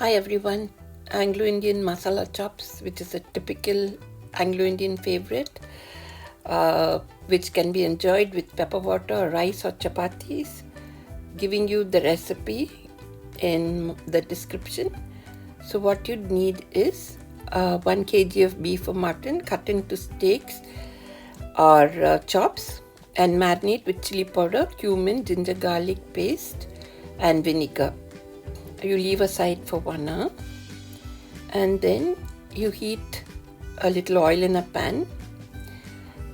Hi everyone, Anglo-Indian Masala chops, which is a typical Anglo-Indian favorite, which can be enjoyed with pepperwater, rice or chapattis. Giving you the recipe in the description. So what you need is 1 kg of beef or mutton cut into steaks or chops and marinate with chili powder, cumin, ginger garlic paste and vinegar. You leave aside for 1 hour and then you heat a little oil in a pan.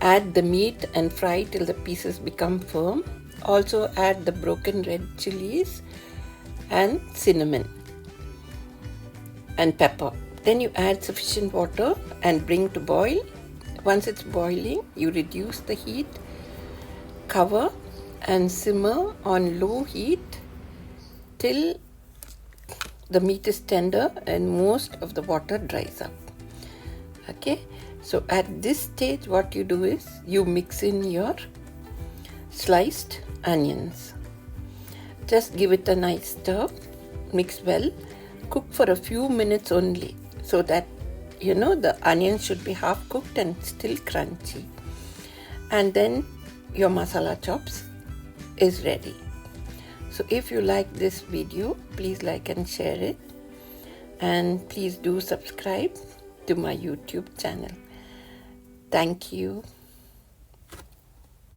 Add the meat and fry till the pieces become firm. Also add the broken red chillies and cinnamon and pepper. Then you add sufficient water and bring to boil. Once it's boiling, you reduce the heat, cover and simmer on low heat till the meat is tender and most of the water dries up. Okay, so at this stage what you do is you mix in your sliced onions. Just give it a nice stir, mix well, cook for a few minutes only so that the onions should be half cooked and still crunchy. And then your masala chops is ready. So if you like this video, please like and share it, and please do subscribe to my YouTube channel. Thank you.